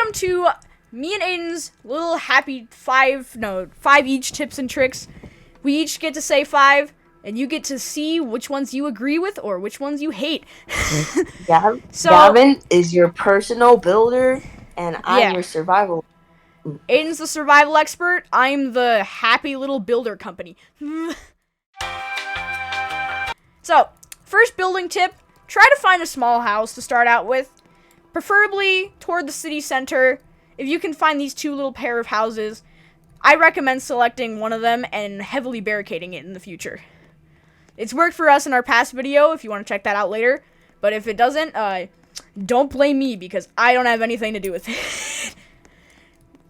welcome to me and Aiden's little happy five each tips and tricks. We each get to say 5, and you get to see which ones you agree with or which ones you hate. Gavin is your personal builder, and I'm your survival. Aiden's the survival expert. I'm the happy little builder company. So, first building tip, try to find a small house to start out with. Preferably toward the city center. If you can find these 2 little pair of houses, I recommend selecting one of them and heavily barricading it in the future. It's worked for us in our past video if you want to check that out later. But if it doesn't, don't blame me because I don't have anything to do with it.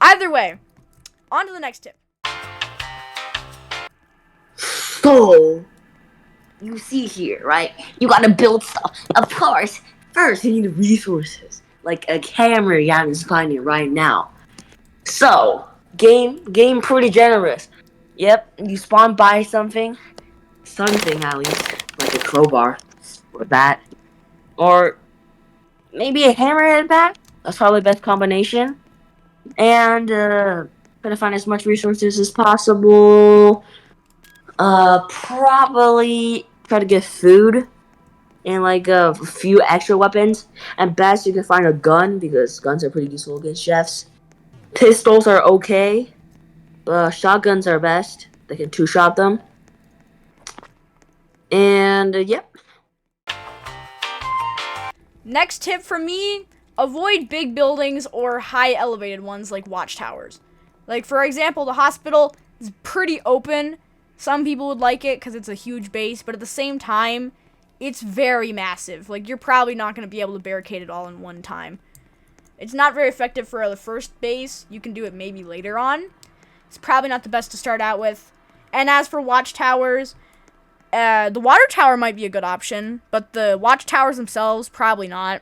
Either way, on to the next tip. So, you see here, right? You gotta build stuff. Of course, first you need resources. Like a camera Gavin's finding right now. So, game pretty generous. Yep, you spawn by something at least, like a crowbar, or that. Or maybe a hammerhead bat? That's probably the best combination. And, try to find as much resources as possible. Probably try to get food and like a few extra weapons. And best you can find a gun because guns are pretty useful against chefs. Pistols are okay. Shotguns are best. They can 2-shot them. And yep. Next tip from me, avoid big buildings or high elevated ones like watchtowers. Like for example, the hospital is pretty open. Some people would like it because it's a huge base, but at the same time, it's very massive. Like, you're probably not going to be able to barricade it all in one time. It's not very effective for the first base. You can do it maybe later on. It's probably not the best to start out with. And as for watchtowers, the water tower might be a good option, but the watchtowers themselves, probably not.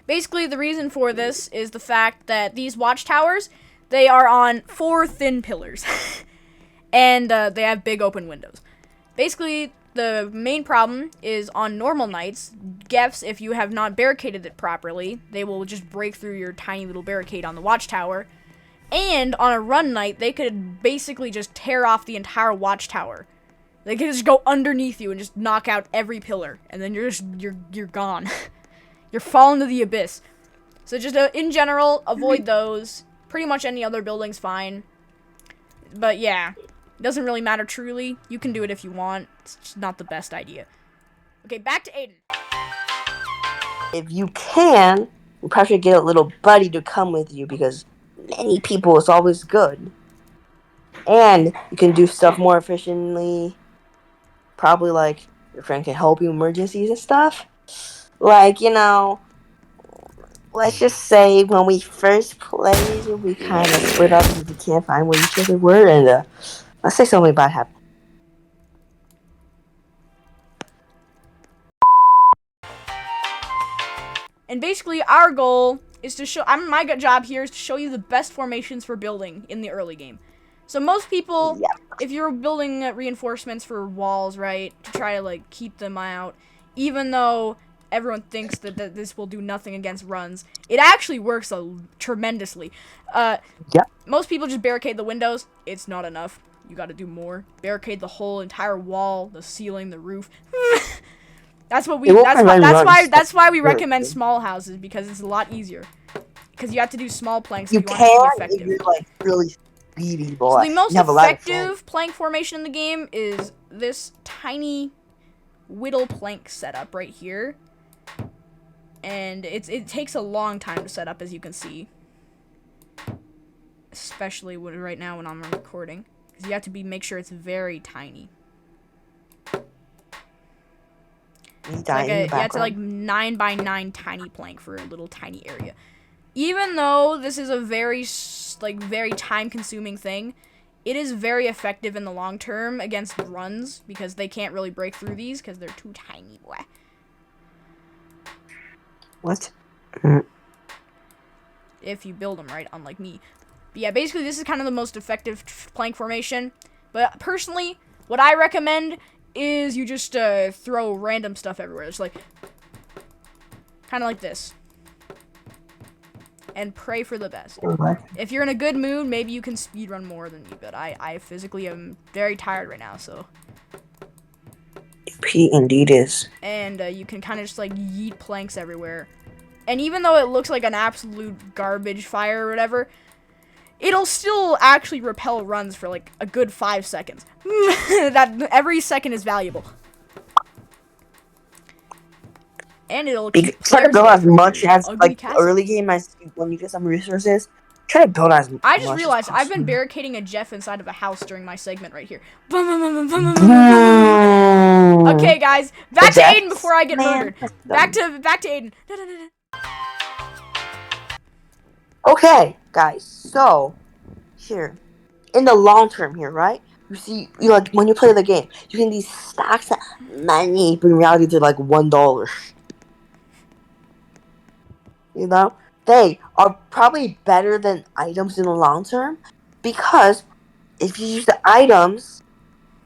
Basically, the reason for this is the fact that these watchtowers, they are on 4 thin pillars. And they have big open windows. Basically, the main problem is on normal nights, GEFs, if you have not barricaded it properly, they will just break through your tiny little barricade on the watchtower. And on a run night, they could basically just tear off the entire watchtower. They could just go underneath you and just knock out every pillar, and then you're gone. You're falling to the abyss. So just in general, avoid those. Pretty much any other building's fine. But yeah. Doesn't really matter truly. You can do it if you want. It's just not the best idea. Okay, back to Aiden. If you can, you probably should get a little buddy to come with you because many people is always good. And you can do stuff more efficiently. Probably like your friend can help you in emergencies and stuff. Like, let's just say when we first played, we kind of split up because we can't find where each other were, and let's say something bad happened. And basically, our goal is to show... my job here is to show you the best formations for building in the early game. So most people, if you're building reinforcements for walls, right, to try to, like, keep them out, even though everyone thinks that this will do nothing against runs, it actually works tremendously. Most people just barricade the windows. It's not enough. You gotta do more. Barricade the whole entire wall, the ceiling, the roof. That's what we. That's why we recommend small houses because it's a lot easier. Because you have to do small planks. You can if you're like really speedy, boy. So the most effective plank formation in the game is this tiny whittle plank setup right here, and it takes a long time to set up, as you can see. Especially right now when I'm recording. You have to make sure it's very tiny. You have to like 9 by 9 tiny plank for a little tiny area. Even though this is a very time consuming thing, it is very effective in the long term against runs because they can't really break through these because they're too tiny. What? If you build them right, unlike me. But yeah, basically this is kind of the most effective plank formation. But personally, what I recommend is you just throw random stuff everywhere. It's like, kind of like this. and pray for the best. What? If you're in a good mood, maybe you can speedrun more than me, but I physically am very tired right now, so. He indeed is. And you can kind of just like yeet planks everywhere. And even though it looks like an absolute garbage fire or whatever, it'll still actually repel runs for like a good 5 seconds. That every second is valuable. And it'll keep Try to players build away as from much your as ugly like castle. early game as when you get some resources. Try to build as much. I just as realized I've been possible. barricading a GEF inside of a house during my segment right here. Okay, guys, back to Aiden before I get murdered. Back to Aiden. Okay, guys. So here, in the long term, here, right? You see, you like when you play the game, you can these stacks of money, but in reality, they're like $1. You know, they are probably better than items in the long term because if you use the items,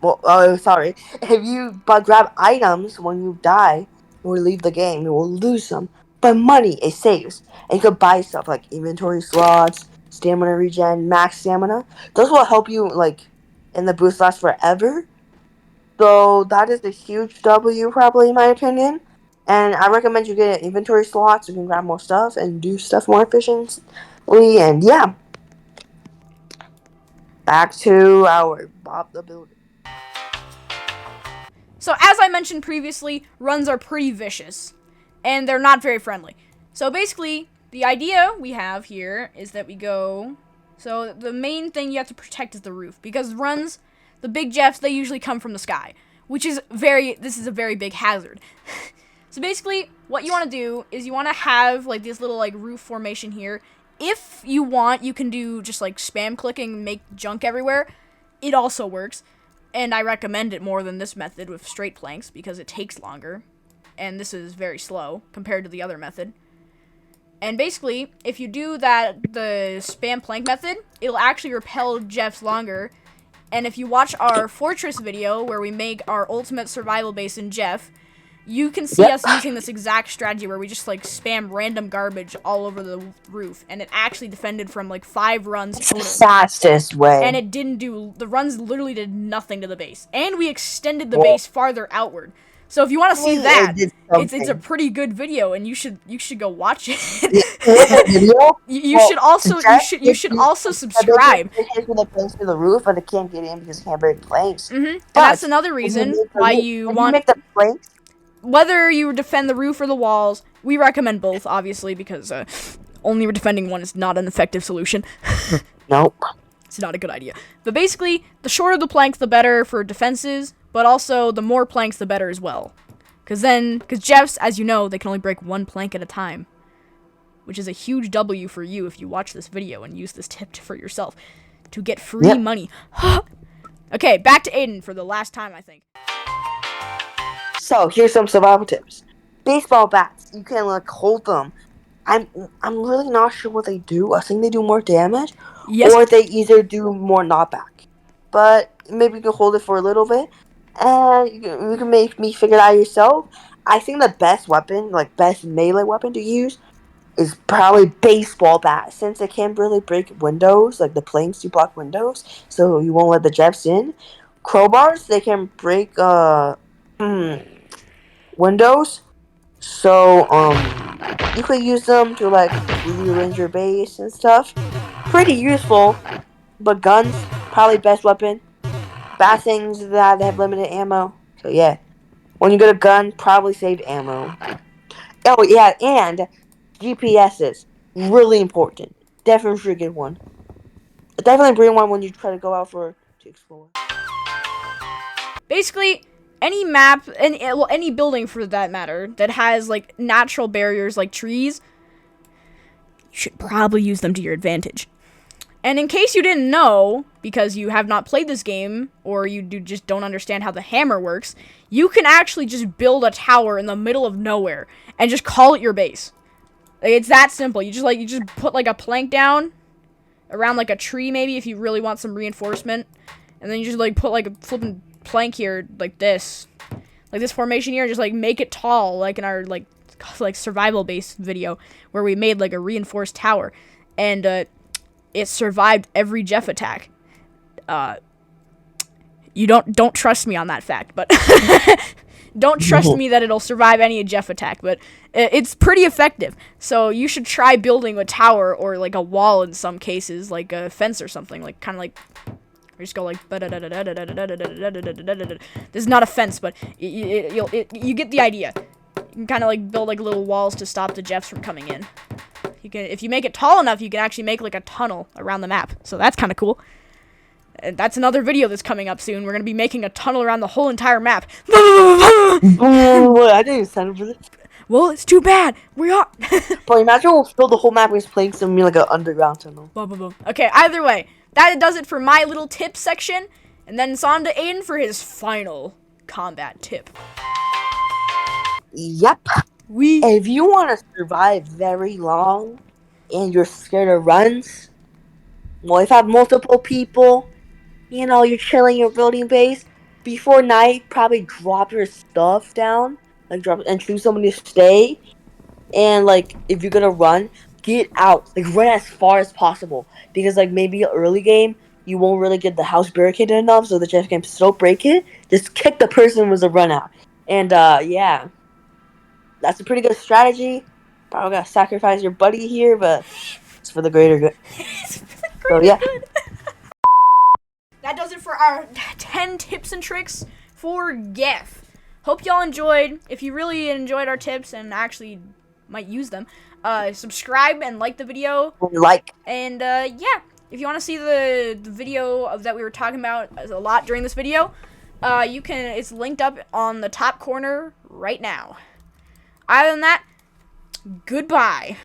well, sorry, if you grab items when you die or leave the game, you will lose them. But money it saves, and you could buy stuff like inventory slots, stamina regen, max stamina. Those will help you like in the boost last forever. So that is a huge W, probably in my opinion. And I recommend you get inventory slots. So you can grab more stuff and do stuff more efficiently. And yeah, back to our Bob the Builder. So as I mentioned previously, runs are pretty vicious, and they're not very friendly. So basically, the idea we have here is that we go. So the main thing you have to protect is the roof, because runs, the big jeffs, they usually come from the sky, which is this is a very big hazard. So basically, what you want to do is you want to have like this little like roof formation here. If you want, you can do just like spam clicking and make junk everywhere. It also works. And I recommend it more than this method with straight planks because it takes longer. And this is very slow compared to the other method. And basically, if you do the spam plank method, it'll actually repel jeffs longer. And if you watch our fortress video where we make our ultimate survival base in Jeff, you can see us using this exact strategy where we just like spam random garbage all over the roof, and it actually defended from like 5 runs It's the total. fastest way. And it didn't do, the runs literally did nothing to the base. And we extended the base farther outward. So if you want to see that, it's a pretty good video, and you should go watch it. You should also subscribe. With the planks to the roof, but they can't get in because they can't break planks. And that's another reason why you want. Make the planks. Whether you defend the roof or the walls, we recommend both, obviously, because only defending one is not an effective solution. Nope. It's not a good idea. But basically, the shorter the planks, the better for defenses, but also the more planks, the better as well. Because jeffs, as you know, they can only break 1 plank at a time, which is a huge W for you if you watch this video and use this tip for yourself to get free money. Okay, back to Aiden for the last time, I think. So here's some survival tips. Baseball bats, you can like hold them. I'm really not sure what they do. I think they do more damage, or they either do more knockback. But maybe you can hold it for a little bit, and you can make me figure it out yourself. I think the best weapon, like best melee weapon to use, is probably baseball bat, since it can't really break windows, like the planks to block windows, so you won't let the jeffs in. Crowbars, they can break windows, so you could use them to like rearrange your base and stuff. Pretty useful. But guns, probably best weapon. Bad things that they have limited ammo. So yeah, when you get a gun, probably save ammo. Oh yeah, and GPSs, really important. Definitely should get one. Definitely bring one when you try to go out to explore. Basically, any map, any building for that matter, that has like natural barriers like trees, you should probably use them to your advantage. And in case you didn't know, because you have not played this game, or you just don't understand how the hammer works, you can actually just build a tower in the middle of nowhere and just call it your base. Like, it's that simple. You just put like a plank down around like a tree, maybe, if you really want some reinforcement, and then you just like put like a flipping plank here, like this formation here, just like make it tall, like in our like like survival based video where we made like a reinforced tower, and it survived every Jeff attack. You don't trust me on that fact, but don't trust me that it'll survive any Jeff attack, but it's pretty effective. So you should try building a tower or like a wall in some cases, like a fence or something, like kind of like. We just go like. This is not a fence, but you get the idea. You can kind of like build like little walls to stop the Jeffs from coming in. You can, if you make it tall enough, you can actually make like a tunnel around the map. So that's kind of cool. And that's another video that's coming up soon. We're gonna be making a tunnel around the whole entire map. I didn't sign up for this. Well, it's too bad. We are. But imagine we'll fill the whole map with playing some like an underground tunnel. Okay, either way, that does it for my little tip section. And then it's on to Aiden for his final combat tip. Yep. If you want to survive very long and you're scared of runs, well, if you have multiple people, you know, you're chilling your building base, before night, probably drop your stuff down, like drop and choose someone to stay. And like, if you're gonna run, get out, like run as far as possible, because like maybe early game you won't really get the house barricaded enough, so the Jeff can still break it. Just kick the person with a run out, and yeah, that's a pretty good strategy. Probably gotta sacrifice your buddy here, but it's for the greater good. So yeah. That does it for our 10 tips and tricks for GEF. Hope y'all enjoyed. If you really enjoyed our tips and actually might use them, subscribe and like the video. And yeah, if you want to see the video of that we were talking about a lot during this video, you can. It's linked up on the top corner right now. Other than that, goodbye.